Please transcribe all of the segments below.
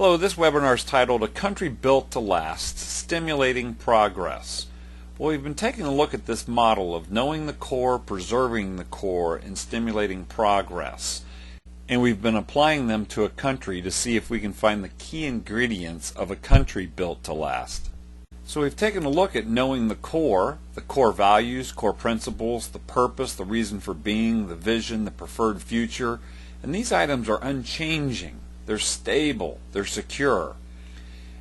Hello, this webinar is titled A Country Built to Last, Stimulating Progress. Well, we've been taking a look at this model of knowing the core, preserving the core, and stimulating progress. And we've been applying them to a country to see if we can find the key ingredients of a country built to last. So we've taken a look at knowing the core values, core principles, the purpose, the reason for being, the vision, the preferred future, and these items are unchanging. They're stable, they're secure.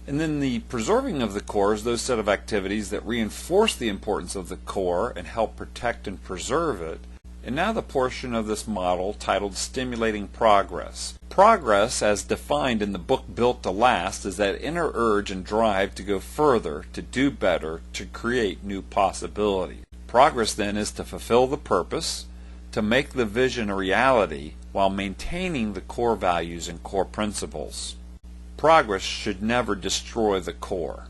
And then the preserving of the core is those set of activities that reinforce the importance of the core and help protect and preserve it. And now the portion of this model titled Stimulating Progress. Progress, as defined in the book Built to Last, is that inner urge and drive to go further, to do better, to create new possibilities. Progress then is to fulfill the purpose, to make the vision a reality, while maintaining the core values and core principles. Progress should never destroy the core.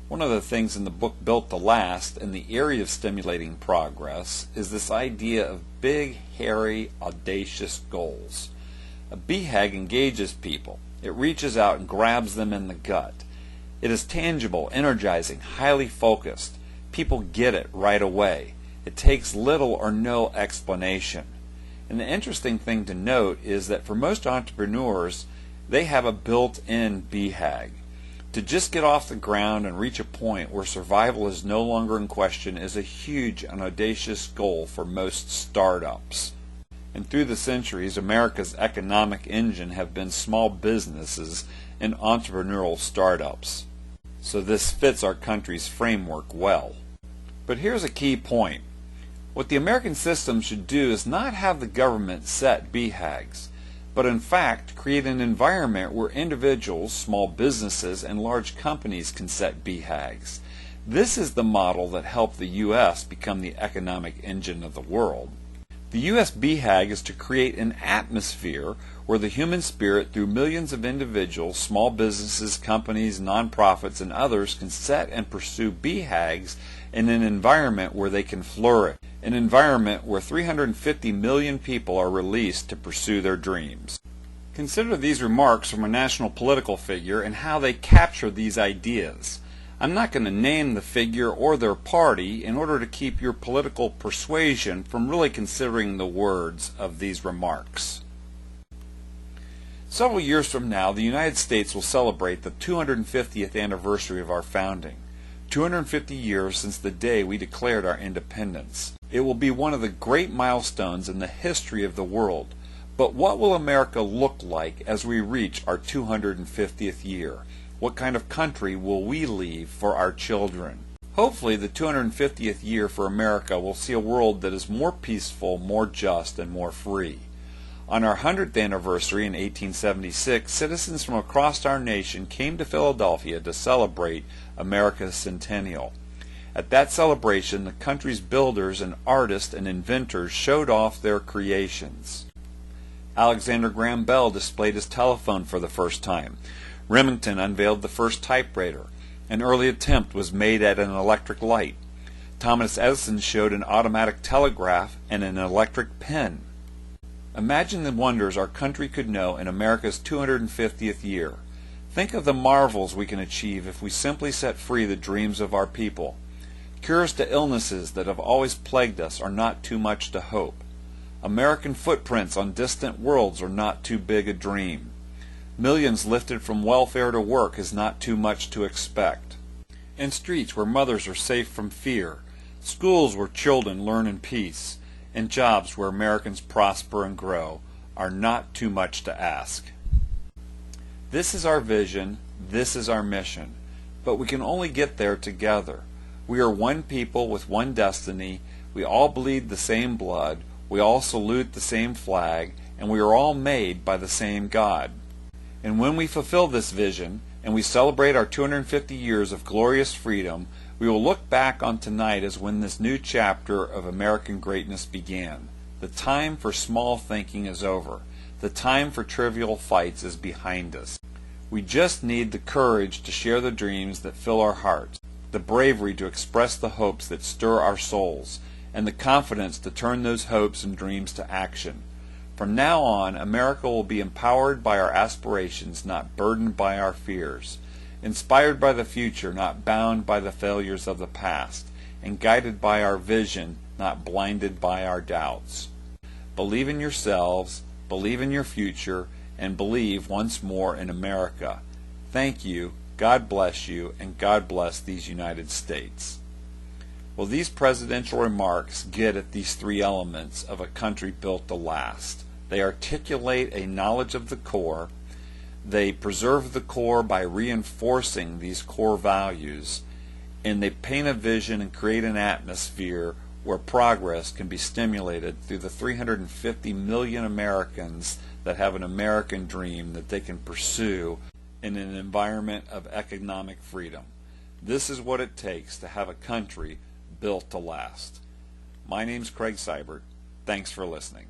One of the things in the book Built to Last in the area of stimulating progress is this idea of big, hairy, audacious goals. A BHAG engages people. It reaches out and grabs them in the gut. It is tangible, energizing, highly focused. People get it right away. It takes little or no explanation. And the interesting thing to note is that for most entrepreneurs, they have a built-in BHAG. To just get off the ground and reach a point where survival is no longer in question is a huge and audacious goal for most startups. And through the centuries, America's economic engine have been small businesses and entrepreneurial startups. So this fits our country's framework well. But here's a key point. What the American system should do is not have the government set BHAGs, but in fact create an environment where individuals, small businesses, and large companies can set BHAGs. This is the model that helped the U.S. become the economic engine of the world. The U.S. BHAG is to create an atmosphere where the human spirit, through millions of individuals, small businesses, companies, nonprofits, and others, can set and pursue BHAGs in an environment where they can flourish. An environment where 350 million people are released to pursue their dreams. Consider these remarks from a national political figure and how they capture these ideas. I'm not going to name the figure or their party in order to keep your political persuasion from really considering the words of these remarks. Several years from now, the United States will celebrate the 250th anniversary of our founding. 250 years since the day we declared our independence. It will be one of the great milestones in the history of the world. But what will America look like as we reach our 250th year? What kind of country will we leave for our children? Hopefully the 250th year for America will see a world that is more peaceful, more just, and more free. On our 100th anniversary in 1876, citizens from across our nation came to Philadelphia to celebrate America's centennial. At that celebration, the country's builders and artists and inventors showed off their creations. Alexander Graham Bell displayed his telephone for the first time. Remington unveiled the first typewriter. An early attempt was made at an electric light. Thomas Edison showed an automatic telegraph and an electric pen. Imagine the wonders our country could know in America's 250th year. Think of the marvels we can achieve if we simply set free the dreams of our people. Cures to illnesses that have always plagued us are not too much to hope. American footprints on distant worlds are not too big a dream. Millions lifted from welfare to work is not too much to expect. And streets where mothers are safe from fear, schools where children learn in peace, and jobs where Americans prosper and grow are not too much to ask. This is our vision, this is our mission, but we can only get there together. We are one people with one destiny, we all bleed the same blood, we all salute the same flag, and we are all made by the same God. And when we fulfill this vision, and we celebrate our 250 years of glorious freedom, we will look back on tonight as when this new chapter of American greatness began. The time for small thinking is over. The time for trivial fights is behind us. We just need the courage to share the dreams that fill our hearts, the bravery to express the hopes that stir our souls, and the confidence to turn those hopes and dreams to action. From now on, America will be empowered by our aspirations, not burdened by our fears, inspired by the future, not bound by the failures of the past, and guided by our vision, not blinded by our doubts. Believe in yourselves, believe in your future, and believe once more in America. Thank you, God bless you, and God bless these United States. Well, these presidential remarks get at these three elements of a country built to last. They articulate a knowledge of the core. They preserve the core by reinforcing these core values. And they paint a vision and create an atmosphere where progress can be stimulated through the 350 million Americans that have an American dream that they can pursue in an environment of economic freedom. This is what it takes to have a country built to last. My name's Craig Seibert. Thanks for listening.